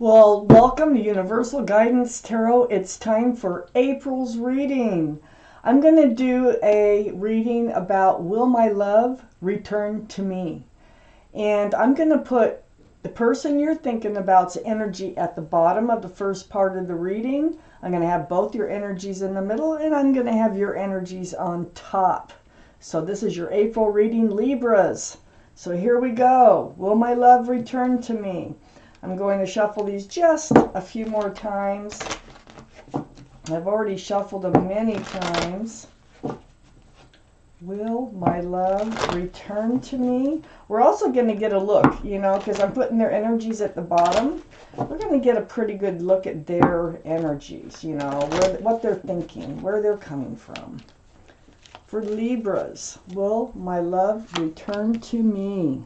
Well, welcome to Universal Guidance Tarot. It's time for April's reading. I'm going to do a reading about Will My Love Return to Me? And I'm going to put the person you're thinking about's energy at the bottom of the first part of the reading. I'm going to have both your energies in the middle, and I'm going to have your energies on top. So this is your April reading, Libras. So here we go. Will my love return to me? I'm going to shuffle these just a few more times. I've already shuffled them many times. Will my love return to me? We're also going to get a look, because I'm putting their energies at the bottom. We're going to get a pretty good look at their energies, what they're thinking, where they're coming from. For Libras, will my love return to me?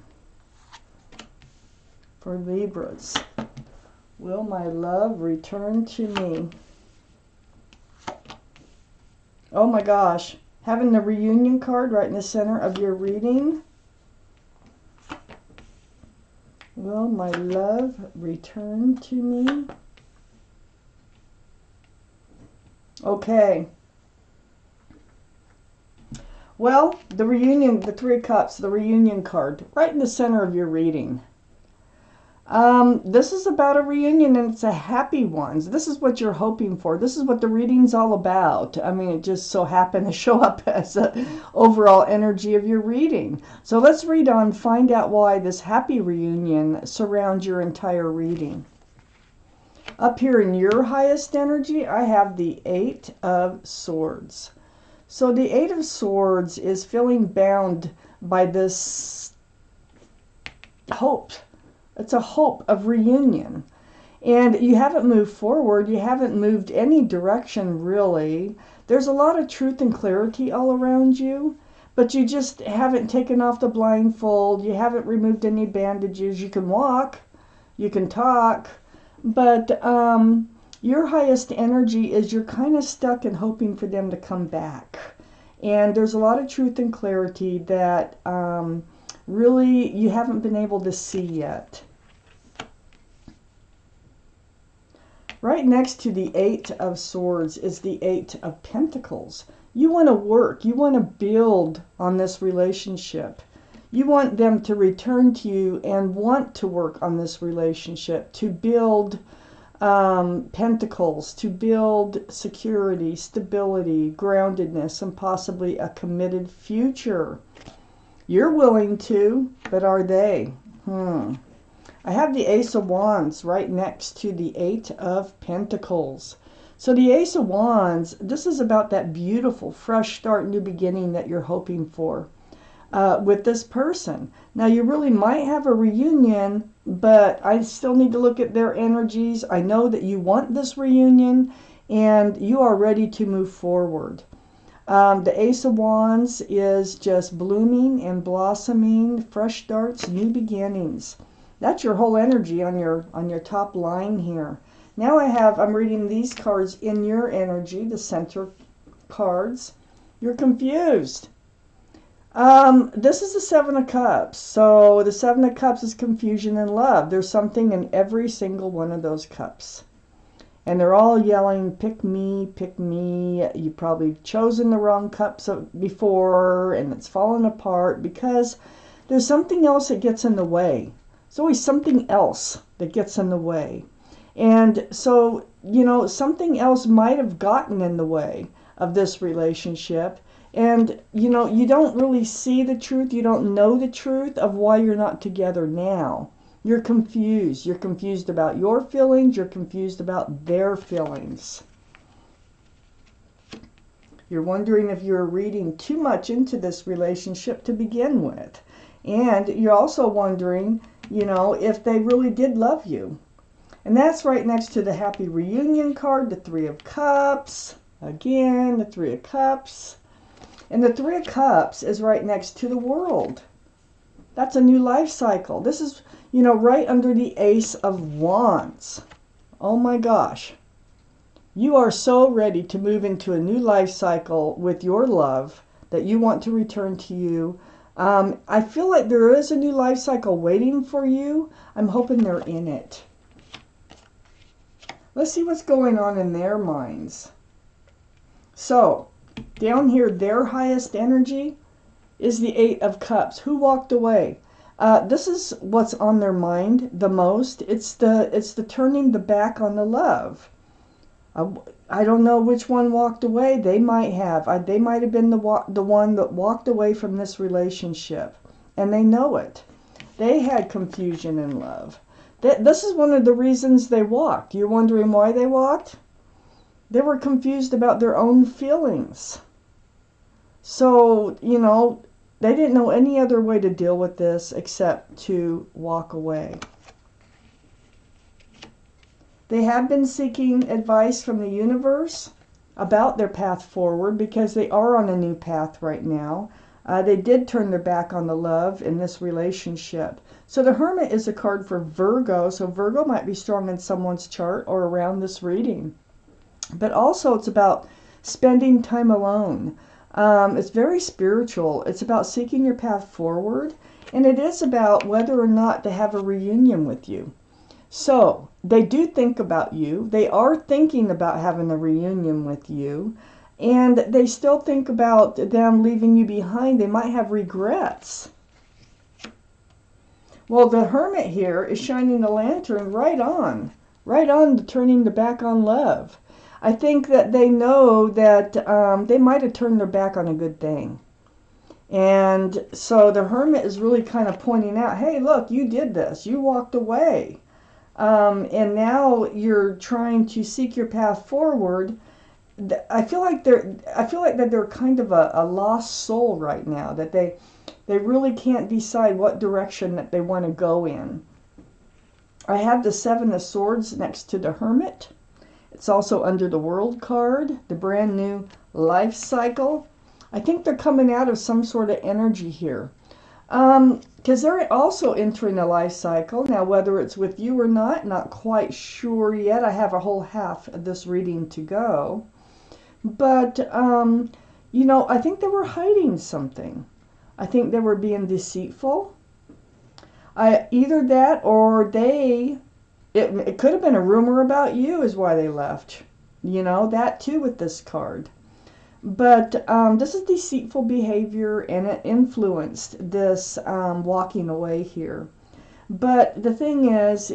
For Libras, will my love return to me? Oh my gosh, having the reunion card right in the center of your reading. Will my love return to me? Okay. Well, the reunion, the Three of Cups, the reunion card, right in the center of your reading. This is about a reunion, and it's a happy one. This is what you're hoping for. This is what the reading's all about. I mean, it just so happened to show up as the overall energy of your reading. So let's read on, find out why this happy reunion surrounds your entire reading. Up here in your highest energy, I have the Eight of Swords. So the Eight of Swords is feeling bound by this hope. It's a hope of reunion. And you haven't moved forward. You haven't moved any direction, really. There's a lot of truth and clarity all around you, but you just haven't taken off the blindfold. You haven't removed any bandages. You can walk. You can talk. But your highest energy is you're kind of stuck and hoping for them to come back. And there's a lot of truth and clarity that really you haven't been able to see yet. Right next to the Eight of Swords is the Eight of Pentacles. You want to work. You want to build on this relationship. You want them to return to you and want to work on this relationship, to build pentacles, to build security, stability, groundedness, and possibly a committed future. You're willing to, but are they? I have the Ace of Wands right next to the Eight of Pentacles. So the Ace of Wands, this is about that beautiful, fresh start, new beginning that you're hoping for with this person. Now, you really might have a reunion, but I still need to look at their energies. I know that you want this reunion, and you are ready to move forward. The Ace of Wands is just blooming and blossoming, fresh starts, new beginnings. That's your whole energy on your top line here. Now I'm reading these cards in your energy, the center cards. You're confused. This is the Seven of Cups. So the Seven of Cups is confusion and love. There's something in every single one of those cups. And they're all yelling, pick me, pick me. You've probably chosen the wrong cups before, and it's fallen apart because there's something else that gets in the way. There's always something else that gets in the way. And so, something else might have gotten in the way of this relationship. And, you don't really see the truth. You don't know the truth of why you're not together now. You're confused. You're confused about your feelings. You're confused about their feelings. You're wondering if you're reading too much into this relationship to begin with. And you're also wondering, if they really did love you. And that's right next to the Happy Reunion card, the Three of Cups. Again, the Three of Cups. And the Three of Cups is right next to the World. That's a new life cycle. This is, right under the Ace of Wands. Oh my gosh. You are so ready to move into a new life cycle with your love that you want to return to you. I feel like there is a new life cycle waiting for you. I'm hoping they're in it. Let's see what's going on in their minds. So, down here, their highest energy is the Eight of Cups. Who walked away? This is what's on their mind the most. It's the turning the back on the love. I don't know which one walked away. They might have. They might have been the one that walked away from this relationship, and they know it. They had confusion in love. This is one of the reasons they walked. You're wondering why they walked? They were confused about their own feelings. So, you know, they didn't know any other way to deal with this except to walk away. They have been seeking advice from the universe about their path forward because they are on a new path right now. They did turn their back on the love in this relationship. So the Hermit is a card for Virgo. So Virgo might be strong in someone's chart or around this reading. But also it's about spending time alone. It's very spiritual. It's about seeking your path forward. And it is about whether or not to have a reunion with you. So they do think about you. They are thinking about having a reunion with you. And they still think about them leaving you behind. They might have regrets. Well, the Hermit here is shining the lantern right on to turning the back on love. I think that they know that they might have turned their back on a good thing. And so the Hermit is really kind of pointing out, hey, look, you did this. You walked away. And now you're trying to seek your path forward. I feel like that they're kind of a lost soul right now, that they really can't decide what direction that they want to go in. I have the Seven of Swords next to the Hermit. It's also under the World card, the brand new life cycle. I think they're coming out of some sort of energy here. Because they're also entering a life cycle. Now, whether it's with you or not quite sure yet. I have a whole half of this reading to go. But, you know, I think they were hiding something. I think they were being deceitful. Either that or it could have been a rumor about you is why they left. You know, that too with this card. But this is deceitful behavior, and it influenced this walking away here. But the thing is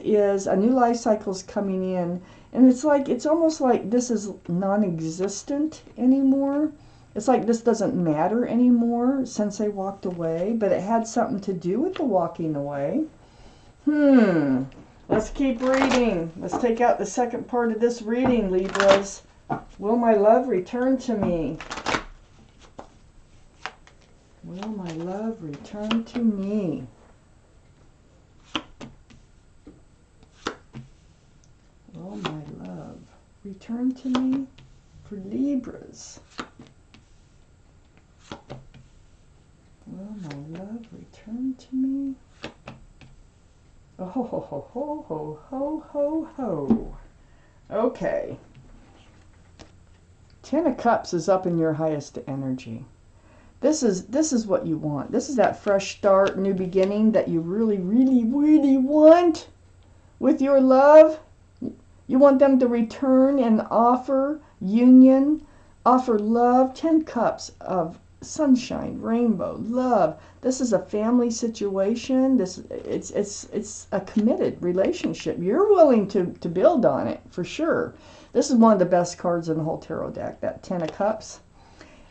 a new life cycle is coming in, and it's almost like this is non-existent anymore. It's like this doesn't matter anymore since they walked away, but it had something to do with the walking away. Let's keep reading. Let's take out the second part of this reading, Libras. Will my love return to me? Will my love return to me? Will my love return to me for Libras? Will my love return to me? Oh, ho, ho, ho, ho, ho, ho, ho. Okay. Ten of Cups is up in your highest energy. This is what you want. This is that fresh start, new beginning that you really, really, really want with your love. You want them to return and offer union, offer love. 10 cups of sunshine, rainbow, love. This is a family situation. It's a committed relationship. You're willing to build on it for sure. This is one of the best cards in the whole tarot deck, that 10 of Cups.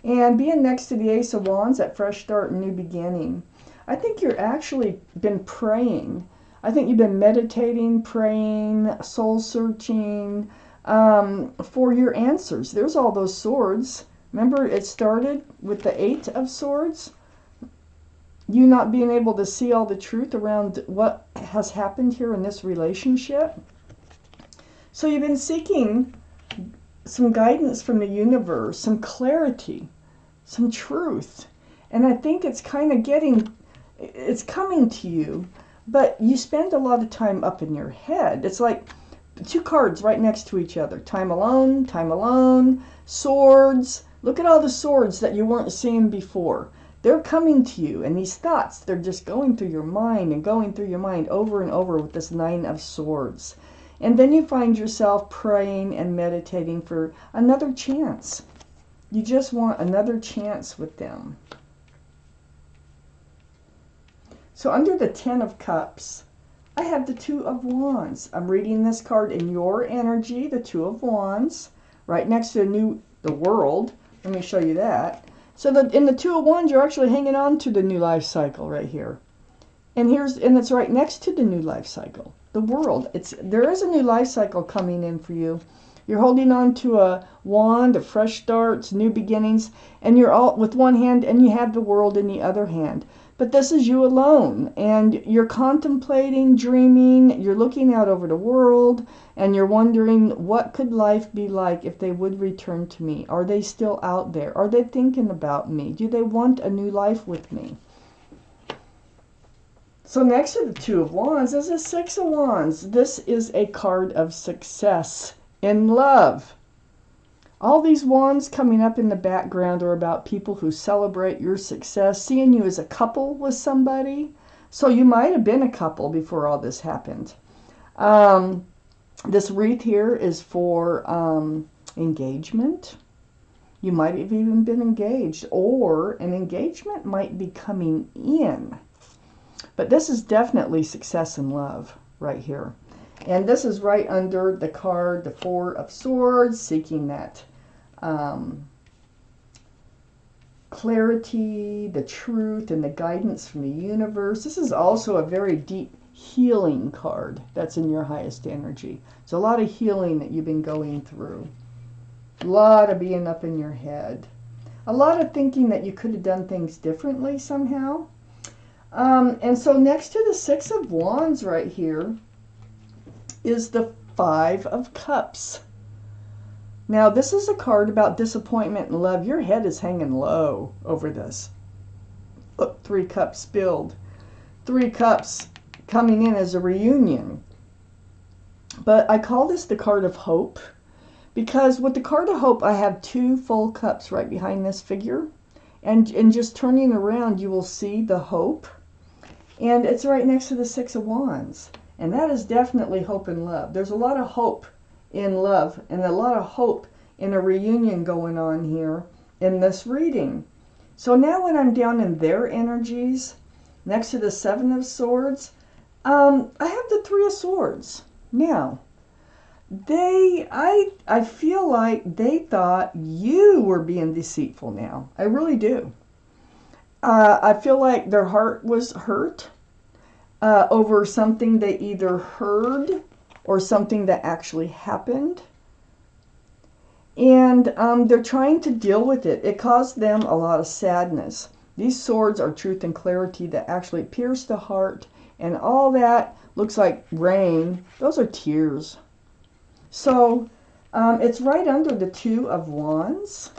And being next to the Ace of Wands, that fresh start and new beginning. I think you're actually been praying. I think you've been meditating, praying, soul searching for your answers. There's all those swords. Remember, it started with the 8 of Swords. You not being able to see all the truth around what has happened here in this relationship. So you've been seeking some guidance from the universe, some clarity, some truth. And I think it's kind of it's coming to you, but you spend a lot of time up in your head. It's like two cards right next to each other. Time alone, swords. Look at all the swords that you weren't seeing before. They're coming to you, and these thoughts, they're just going through your mind and going through your mind over and over with this 9 of Swords. And then you find yourself praying and meditating for another chance. You just want another chance with them. So under the Ten of Cups, I have the Two of Wands. I'm reading this card in your energy, the Two of Wands, right next to the World. Let me show you that. So in the Two of Wands, you're actually hanging on to the new life cycle right here. And it's right next to the new life cycle, the World. There is a new life cycle coming in for you. You're holding on to a wand of fresh starts, new beginnings, and you're all with one hand, and you have the World in the other hand. But this is you alone, and you're contemplating, dreaming, you're looking out over the world, and you're wondering, what could life be like if they would return to me? Are they still out there? Are they thinking about me? Do they want a new life with me? So next to the Two of Wands is a Six of Wands. This is a card of success in love. All these wands coming up in the background are about people who celebrate your success, seeing you as a couple with somebody. So you might have been a couple before all this happened. This wreath here is for engagement. You might have even been engaged, or an engagement might be coming in. But this is definitely success in love right here. And this is right under the card, the Four of Swords, seeking that clarity, the truth, and the guidance from the universe. This is also a very deep healing card that's in your highest energy. It's a lot of healing that you've been going through. A lot of being up in your head. A lot of thinking that you could have done things differently somehow. And so next to the Six of Wands right here is the Five of Cups. Now, this is a card about disappointment and love. Your head is hanging low over this. Look, 3 cups spilled. 3 cups coming in as a reunion. But I call this the card of hope, because with the card of hope, I have 2 full cups right behind this figure. And just turning around, you will see the hope. And it's right next to the Six of Wands. And that is definitely hope and love. There's a lot of hope in love and a lot of hope in a reunion going on here in this reading. So now when I'm down in their energies, next to the Seven of Swords, I have the Three of Swords. Now, I feel like they thought you were being deceitful now. I really do. I feel like their heart was hurt over something they either heard or something that actually happened. And they're trying to deal with it. It caused them a lot of sadness. These swords are truth and clarity that actually pierce the heart. And all that looks like rain. Those are tears. So it's right under the Two of Wands.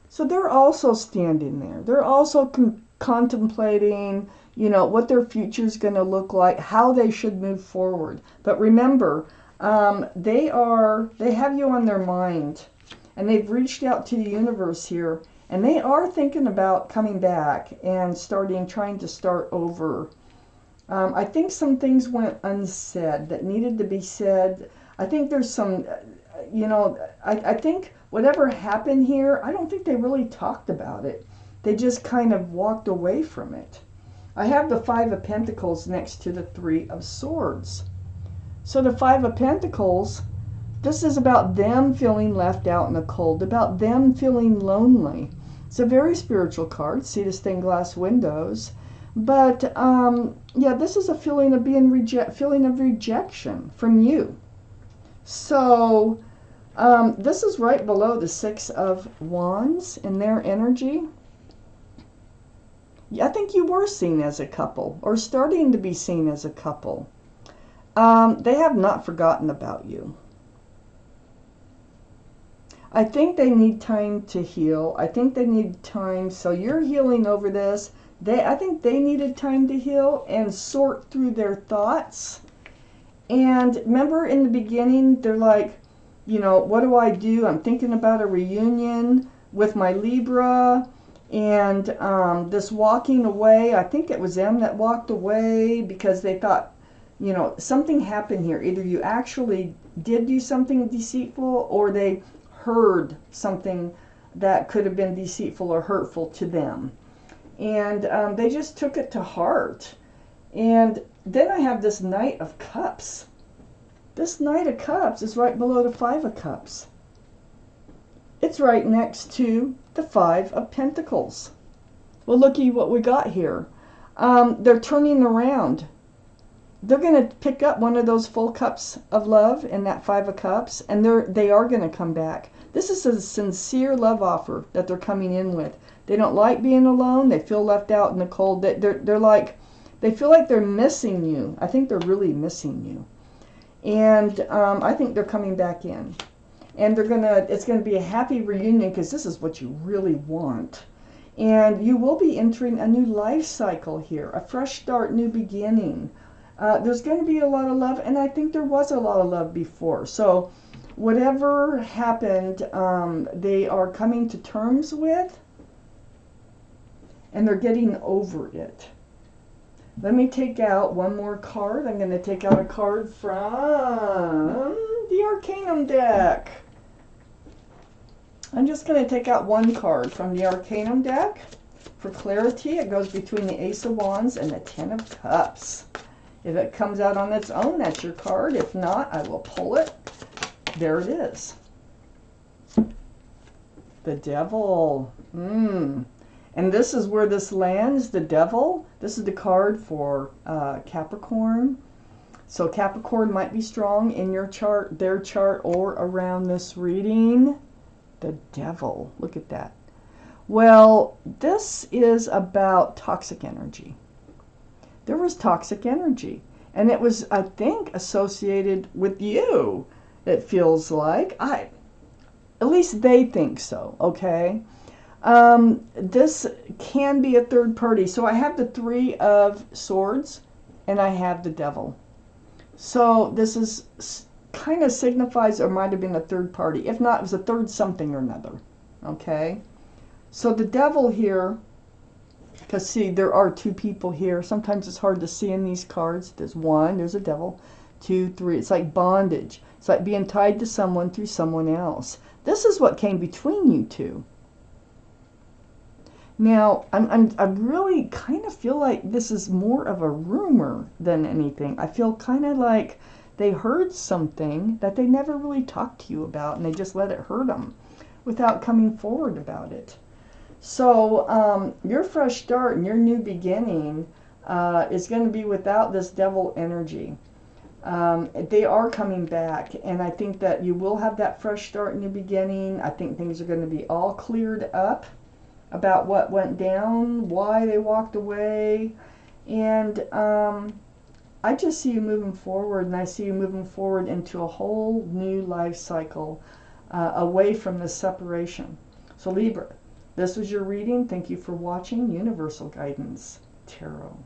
So they're also standing there. They're also contemplating, what their future is going to look like, how they should move forward. But remember, they have you on their mind, and they've reached out to the universe here, and they are thinking about coming back and trying to start over. I think some things went unsaid that needed to be said. I think there's some, I think whatever happened here, I don't think they really talked about it. They just kind of walked away from it. I have the Five of Pentacles next to the Three of Swords. So the Five of Pentacles, this is about them feeling left out in the cold, about them feeling lonely. It's a very spiritual card, see the stained glass windows. But, yeah, this is a feeling of feeling of rejection from you. So, this is right below the Six of Wands in their energy. I think you were seen as a couple, or starting to be seen as a couple. They have not forgotten about you. I think they need time to heal. I think they need time. So you're healing over this. I think they needed time to heal and sort through their thoughts. And remember in the beginning, they're like, what do I do? I'm thinking about a reunion with my Libra. And this walking away, I think it was them that walked away because they thought, you know, something happened here. Either you actually did do something deceitful, or they heard something that could have been deceitful or hurtful to them. And they just took it to heart. And then I have this Knight of Cups. This Knight of Cups is right below the Five of Cups. It's right next to the Five of Pentacles. Well, looky what we got here. They're turning around. They're going to pick up one of those full cups of love in that Five of Cups, and they are going to come back. This is a sincere love offer that they're coming in with. They don't like being alone. They feel left out in the cold. They're like, they feel like they're missing you. I think they're really missing you. And I think they're coming back in. And it's going to be a happy reunion, because this is what you really want. And you will be entering a new life cycle here, a fresh start, new beginning. There's going to be a lot of love, and I think there was a lot of love before. So whatever happened, they are coming to terms with, and they're getting over it. Let me take out one more card. I'm going to take out a card from the Arcanum deck. I'm just going to take out one card from the Arcanum deck for clarity. It goes between the Ace of Wands and the Ten of Cups. If it comes out on its own, that's your card. If not, I will pull it. There it is. The Devil. And this is where this lands, the Devil. This is the card for Capricorn. So Capricorn might be strong in your chart, their chart, or around this reading. The Devil. Look at that. Well, this is about toxic energy. There was toxic energy, and it was, I think, associated with you. It feels like, at least they think so. Okay, this can be a third party. So I have the Three of Swords, and I have the Devil. So this is kind of signifies there might have been a third party. If not, it was a third something or another. Okay, so the Devil here. Because, see, there are two people here. Sometimes it's hard to see in these cards. There's one, there's a devil. 2, 3. It's like bondage. It's like being tied to someone through someone else. This is what came between you two. Now, I really kind of feel like this is more of a rumor than anything. I feel kind of like they heard something that they never really talked to you about, and they just let it hurt them without coming forward about it. So your fresh start and your new beginning is going to be without this Devil energy. They are coming back, and I think that you will have that fresh start and new beginning. I think things are going to be all cleared up about what went down, why they walked away, and I just see you moving forward, and I see you moving forward into a whole new life cycle away from this separation. So Libra, this was your reading. Thank you for watching Universal Guidance Tarot.